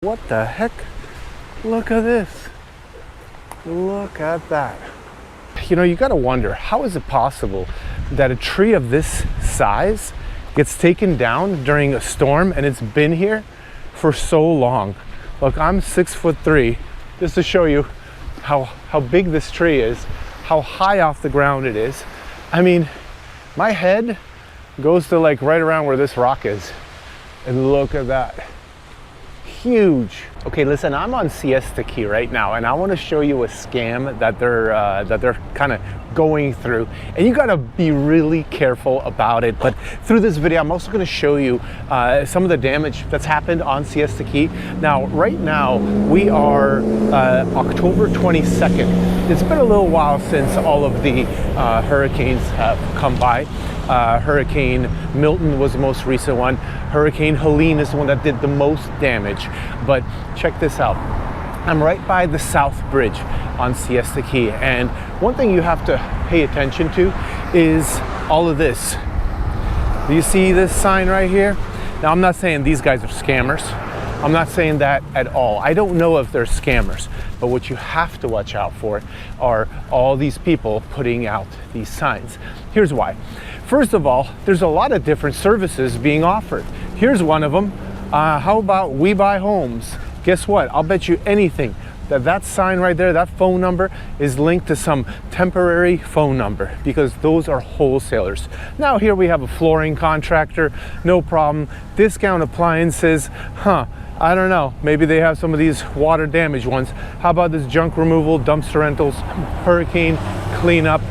What the heck? Look at this. Look at that. You know, you gotta wonder, how is it possible that a tree of this size gets taken down during a storm and it's been here for so long? Look, I'm 6'3", just to show you how big this tree is, how high off the ground it is. I mean, my head goes to like right around where this rock is. And look at that. Huge. Okay, listen, I'm on Siesta Key right now, and I want to show you a scam that they're kind of going through, and you got to be really careful about it. But through this video, I'm also going to show you some of the damage that's happened on Siesta Key. Now, right now, we are October 22nd. It's been a little while since all of the hurricanes have come by. Hurricane Milton was the most recent one. Hurricane Helene is the one that did the most damage. But check this out. I'm right by the South Bridge on Siesta Key, and one thing you have to pay attention to is all of this. Do you see this sign right here? Now, I'm not saying these guys are scammers. I'm not saying that at all. I don't know if they're scammers, but what you have to watch out for are all these people putting out these signs. Here's why. First of all, there's a lot of different services being offered. Here's one of them. How about We Buy Homes? Guess what? I'll bet you anything that sign right there, that phone number, is linked to some temporary phone number, because those are wholesalers. Now here we have a flooring contractor, no problem. Discount appliances, I don't know, maybe they have some of these water damaged ones. How about this junk removal, dumpster rentals, hurricane cleanup,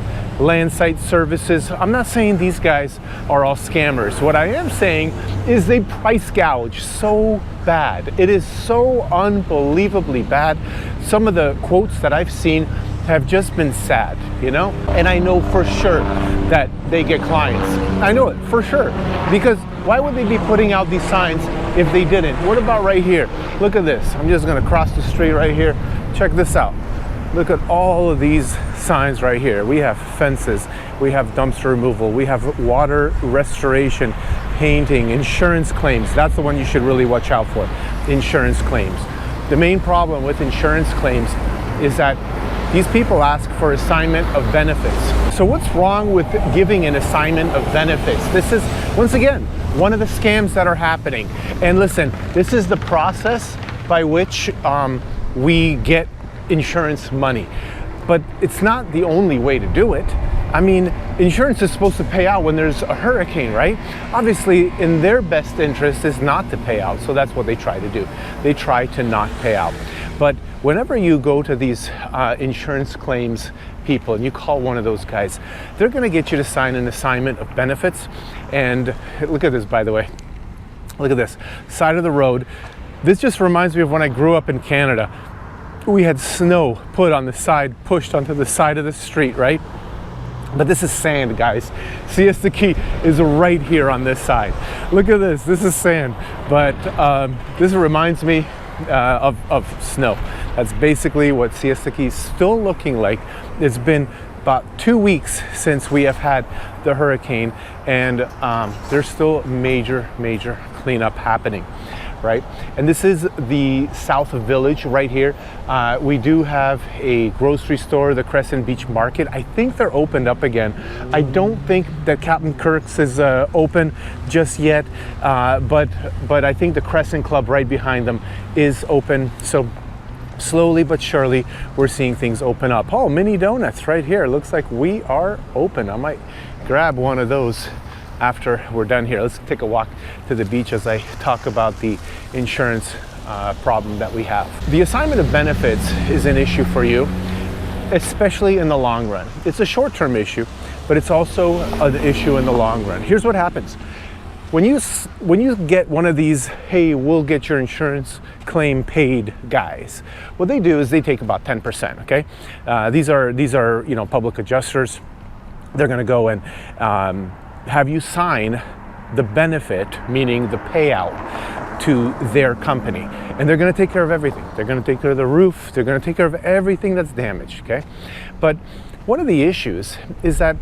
land site services? I'm not saying these guys are all scammers. What I am saying is they price gouge so bad. It is so unbelievably bad. Some of the quotes that I've seen have just been sad, you know? And I know for sure that they get clients. I know it for sure, because why would they be putting out these signs if they didn't? What about right here? Look at this. I'm just gonna cross the street right here. Check this out. Look at all of these signs right here. We have fences, we have dumpster removal, we have water restoration, painting, insurance claims. That's the one you should really watch out for, insurance claims. The main problem with insurance claims is that these people ask for assignment of benefits. So what's wrong with giving an assignment of benefits? This is, once again, one of the scams that are happening. And listen, this is the process by which we get insurance money, but it's not the only way to do it. I mean, insurance is supposed to pay out when there's a hurricane, right? Obviously, in their best interest is not to pay out, so that's what they try to do. They try to not pay out. But whenever you go to these insurance claims people and you call one of those guys, they're gonna get you to sign an assignment of benefits. And look at this, by the way. Look at this, side of the road. This just reminds me of when I grew up in Canada. We had snow put on the side, pushed onto the side of the street, right? But this is sand, guys. Siesta Key is right here on this side. Look at this, this is sand. But this reminds me of snow. That's basically what Siesta Key is still looking like. It's been about 2 weeks since we have had the hurricane, and there's still major cleanup happening. Right? And this is the South Village right here. We do have a grocery store, the Crescent Beach Market. I think they're opened up again. I don't think that Captain Kirk's is open just yet, but I think the Crescent Club right behind them is open. So slowly but surely, we're seeing things open up. Oh, mini donuts right here. Looks like we are open. I might grab one of those after we're done here. Let's take a walk to the beach as I talk about the insurance problem that we have. The assignment of benefits is an issue for you, especially in the long run. It's a short-term issue, but it's also an issue in the long run. Here's what happens. When you get one of these, hey, we'll get your insurance claim paid guys, what they do is they take about 10%, okay? These are you know, public adjusters. They're gonna go and have you sign the benefit, meaning the payout, to their company. And they're gonna take care of everything. They're gonna take care of the roof. They're gonna take care of everything that's damaged, okay? But one of the issues is that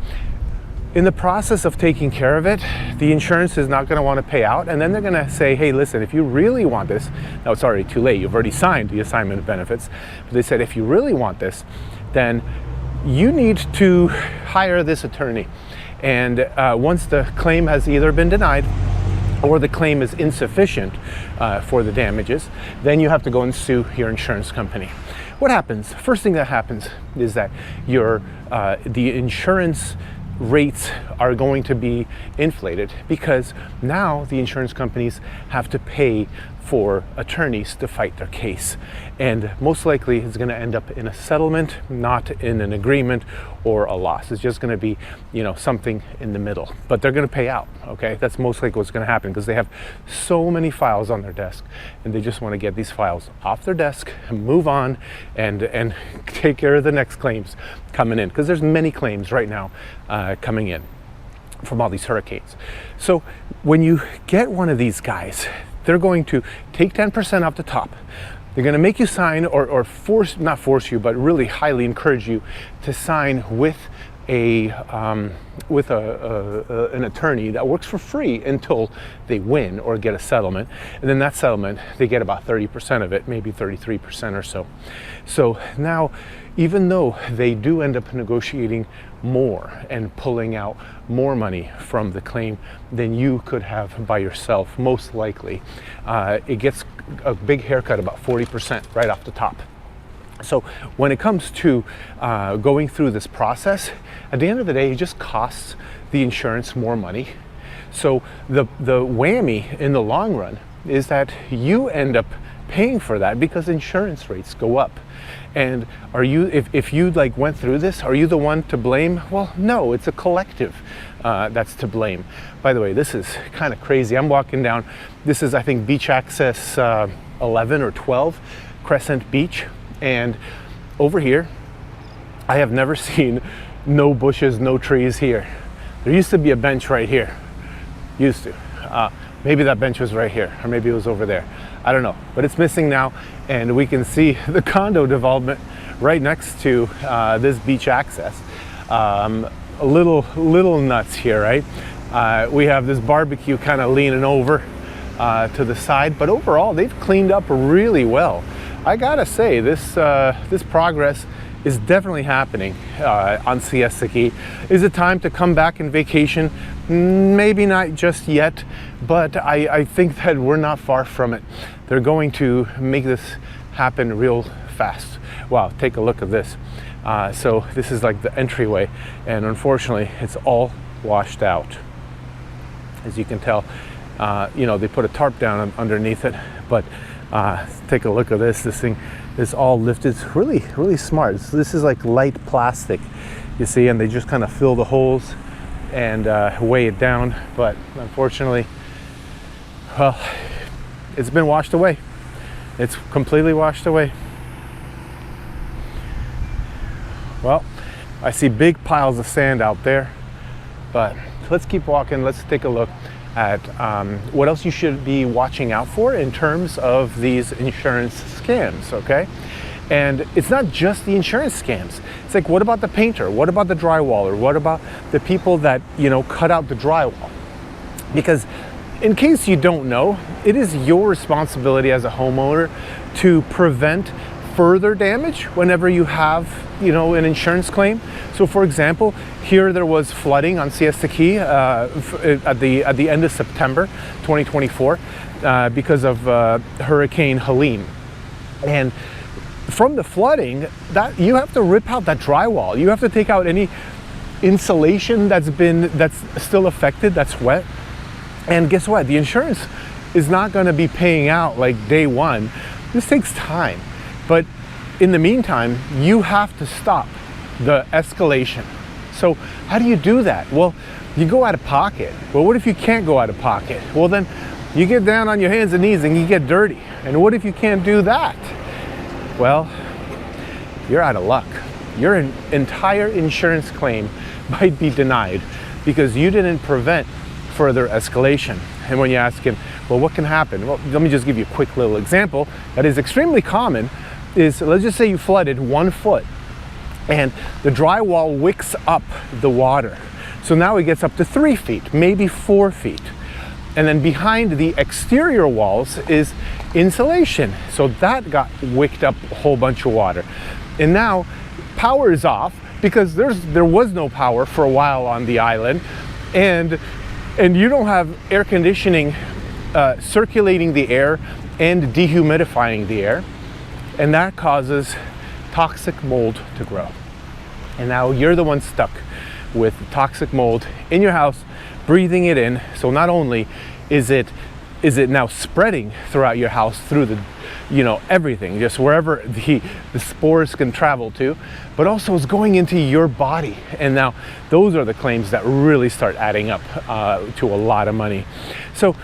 in the process of taking care of it, the insurance is not going to want to pay out, and then they're going to say, hey, listen, if you really want this, now it's already too late, you've already signed the assignment of benefits, but they said if you really want this, then you need to hire this attorney. And once the claim has either been denied or the claim is insufficient for the damages, then you have to go and sue your insurance company. What happens? First thing that happens is that the insurance rates are going to be inflated, because now the insurance companies have to pay for attorneys to fight their case, and most likely it's going to end up in a settlement, not in an agreement or a loss. It's just going to be, you know, something in the middle, but they're going to pay out. Okay, that's most likely what's going to happen, because they have so many files on their desk, and they just want to get these files off their desk and move on and take care of the next claims coming in, because there's many claims right now coming in from all these hurricanes. So when you get one of these guys, they're going to take 10% off the top. They're going to make you sign, or force, not force you, but really highly encourage you to sign with an attorney that works for free until they win or get a settlement. And then that settlement, they get about 30% of it, maybe 33% or so. So now, even though they do end up negotiating more and pulling out more money from the claim than you could have by yourself, most likely, it gets a big haircut, about 40% right off the top. So when it comes to going through this process, at the end of the day, it just costs the insurance more money. So the whammy in the long run is that you end up paying for that, because insurance rates go up. And are you, if you like went through this, are you the one to blame? Well, no, it's a collective that's to blame. By the way, this is kind of crazy. I'm walking down, this is, I think, beach access 11 or 12, Crescent Beach. And over here, I have never seen no bushes, no trees here. There used to be a bench right here. Used to. Maybe that bench was right here, or maybe it was over there. I don't know, but it's missing now, and we can see the condo development right next to this beach access. A little nuts here, right? We have this barbecue kind of leaning over to the side, but overall they've cleaned up really well. I gotta say, this progress is definitely happening on Siesta Key. Is it time to come back and vacation? Maybe not just yet, but I think that we're not far from it. They're going to make this happen real fast. Wow, take a look at this. So this is like the entryway, and unfortunately it's all washed out. As you can tell, you know, they put a tarp down underneath it, but take a look at this. This thing is all lifted. It's really, really smart. So this is like light plastic, you see, and they just kind of fill the holes and weigh it down. But unfortunately, well, it's been washed away. It's completely washed away. Well, I see big piles of sand out there, but let's keep walking. Let's take a look at what else you should be watching out for in terms of these insurance scams, okay? And it's not just the insurance scams. It's like, what about the painter? What about the drywaller? What about the people that, you know, cut out the drywall? Because in case you don't know, it is your responsibility as a homeowner to prevent further damage whenever you have, you know, an insurance claim. So for example, here there was flooding on Siesta Key at the end of September 2024 because of Hurricane Helene. And from the flooding, that you have to rip out that drywall. You have to take out any insulation that's still affected, that's wet. And guess what? The insurance is not going to be paying out like day one. This takes time. But in the meantime, you have to stop the escalation. So how do you do that? Well, you go out of pocket. Well, what if you can't go out of pocket? Well, then you get down on your hands and knees and you get dirty. And what if you can't do that? Well, you're out of luck. Your entire insurance claim might be denied because you didn't prevent further escalation. And when you ask him, well, what can happen? Well, let me just give you a quick little example that is extremely common. Is, let's just say you flooded 1 foot and the drywall wicks up the water. So now it gets up to 3 feet, maybe 4 feet. And then behind the exterior walls is insulation. So that got wicked up a whole bunch of water. And now power is off because there was no power for a while on the island. And you don't have air conditioning circulating the air and dehumidifying the air. And that causes toxic mold to grow. And now you're the one stuck with toxic mold in your house, breathing it in. So not only is it now spreading throughout your house through the, everything, just wherever the spores can travel to, but also it's going into your body. And now those are the claims that really start adding up to a lot of money. So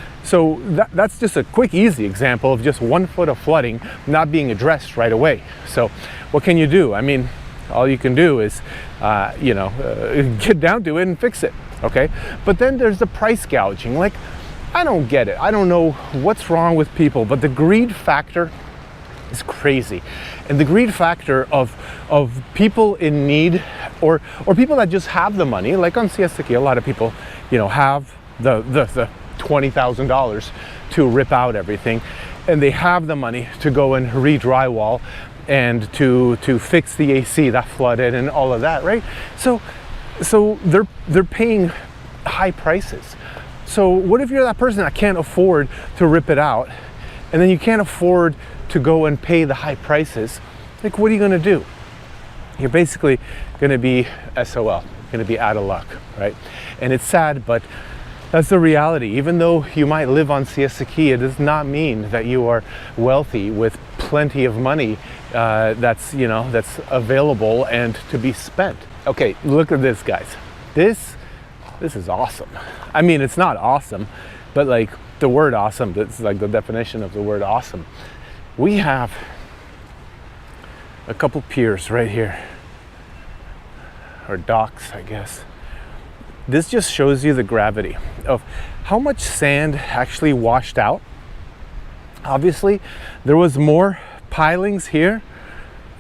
that's just a quick, easy example of just 1 foot of flooding not being addressed right away. So what can you do? I mean, all you can do is, get down to it and fix it, okay? But then there's the price gouging. Like, I don't get it. I don't know what's wrong with people, but the greed factor is crazy. And the greed factor of people in need or people that just have the money, like on Siesta Key, a lot of people, have the $20,000 to rip out everything, and they have the money to go and re-drywall and to fix the AC that flooded and all of that, right? So they're paying high prices. So what if you're that person that can't afford to rip it out, and then you can't afford to go and pay the high prices? Like, what are you gonna do? You're basically gonna be SOL, gonna be out of luck, right? And it's sad, but that's the reality. Even though you might live on Siesta Key, it does not mean that you are wealthy with plenty of money that's available and to be spent. Okay, look at this, guys. This is awesome. I mean, it's not awesome, but like the word awesome, that's like the definition of the word awesome. We have a couple piers right here, or docks, I guess. This just shows you the gravity of how much sand actually washed out. Obviously, there was more pilings here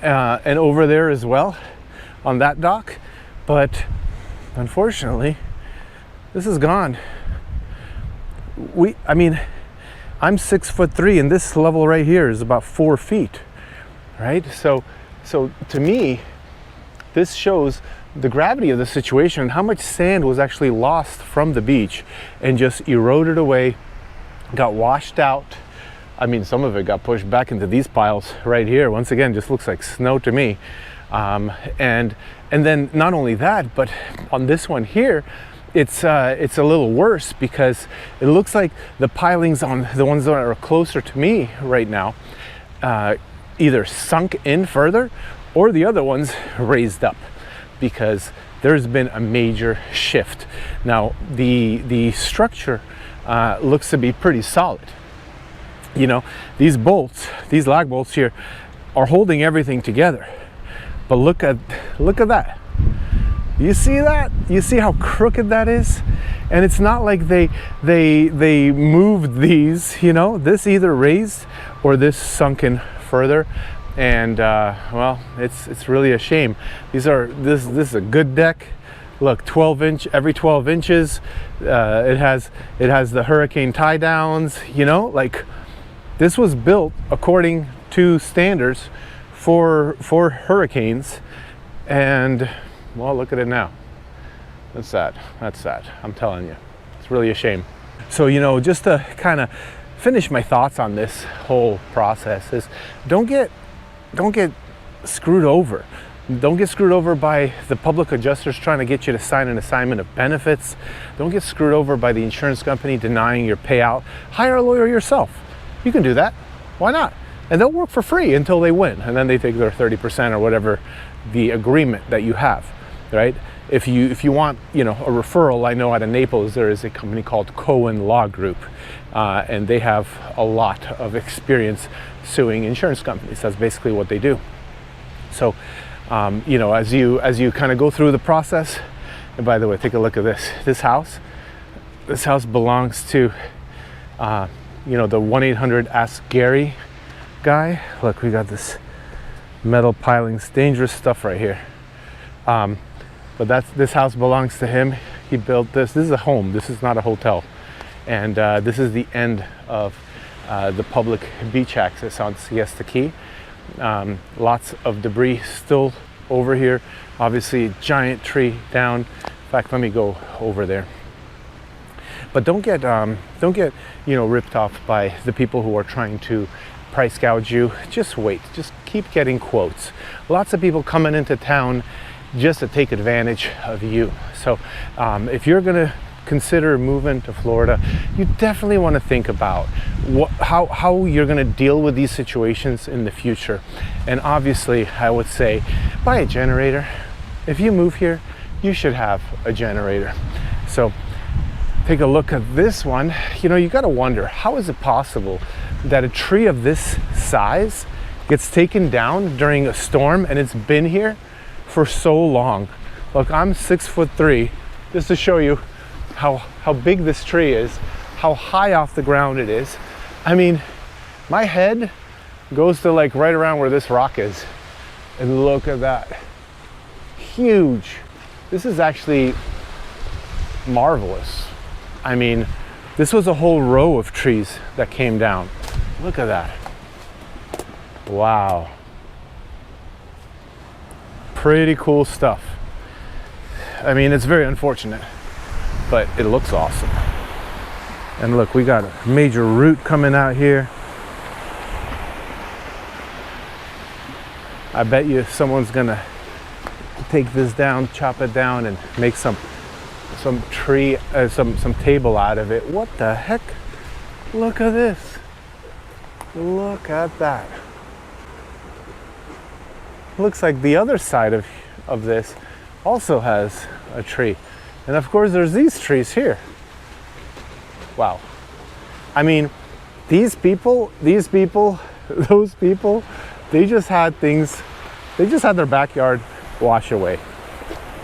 and over there as well on that dock, but unfortunately, this is gone. I'm 6'3", and this level right here is about 4 feet, right? So to me, this shows the gravity of the situation and how much sand was actually lost from the beach and just eroded away, got washed out. I mean, some of it got pushed back into these piles right here. Once again, just looks like snow to me. And then not only that, but on this one here, it's a little worse because it looks like the pilings on the ones that are closer to me right now either sunk in further or the other ones raised up, because there's been a major shift. Now the structure looks to be pretty solid. These bolts, these lag bolts here, are holding everything together. But look at that. You see that? You see how crooked that is? And it's not like they moved these, this either raised or this sunk in further. And well, it's really a shame. This is a good deck. Look, 12-inch, every 12 inches. It has the hurricane tie downs, like this was built according to standards for hurricanes. And well, look at it now. That's sad. That's sad. I'm telling you, it's really a shame. So, just to kind of finish my thoughts on this whole process is don't get screwed over. Don't get screwed over by the public adjusters trying to get you to sign an assignment of benefits. Don't get screwed over by the insurance company denying your payout. Hire a lawyer yourself. You can do that. Why not? And they'll work for free until they win, and then they take their 30% or whatever the agreement that you have, right? If you want, a referral, I know out of Naples there is a company called Cohen Law Group, and they have a lot of experience suing insurance companies. That's basically what they do. So, as you kind of go through the process, and by the way, take a look at this. This house belongs to, the 1-800-ASK-GARY guy. Look, we got this metal pilings, dangerous stuff right here. But this house belongs to him. he built this. This is a home, this is not a hotel. And this is the end of the public beach access on Siesta Key. Lots of debris still over here. Obviously, a giant tree down. In fact, let me go over there. But don't get ripped off by the people who are trying to price gouge you. Just wait. Just keep getting quotes. Lots of people coming into town just to take advantage of you. So if you're gonna consider moving to Florida, you definitely want to think about how you're going to deal with these situations in the future. And obviously, I would say buy a generator. If you move here, you should have a generator. So take a look at this one. You got to wonder, how is it possible that a tree of this size gets taken down during a storm and it's been here for so long? Look, I'm 6'3", just to show you how big this tree is, how high off the ground it is. I mean, my head goes to like right around where this rock is. And look at that. Huge. This is actually marvelous. I mean, this was a whole row of trees that came down. Look at that. Wow. Pretty cool stuff. I mean, it's very unfortunate, but it looks awesome. And look, we got a major root coming out here. I bet you someone's gonna take this down, chop it down, and make some table out of it. What the heck? Look at this. Look at that. Looks like the other side of this also has a tree. And of course, there's these trees here. Wow. I mean, those people, they just had their backyard wash away.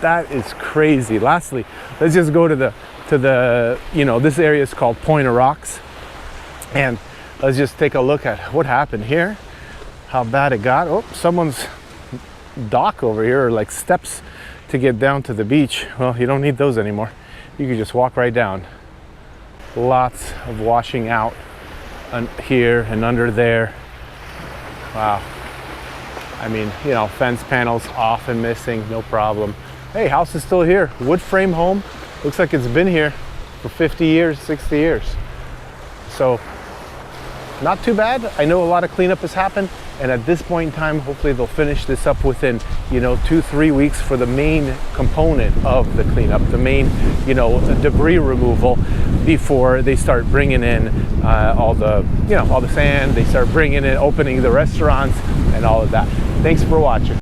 That is crazy. Lastly, let's just go to the this area is called Point of Rocks. And let's just take a look at what happened here. How bad it got. Oh, someone's dock over here, or like steps to get down to the beach. Well, you don't need those anymore. You can just walk right down. Lots of washing out here and under there. Wow. I mean, fence panels off and missing, no problem. Hey, house is still here. Wood frame home. Looks like it's been here for 50 years, 60 years. So, not too bad. I know a lot of cleanup has happened, and at this point in time, hopefully they'll finish this up within 2-3 weeks for the main component of the cleanup, the main debris removal, before they start bringing in all the sand. They start bringing in, opening the restaurants and all of that. Thanks for watching.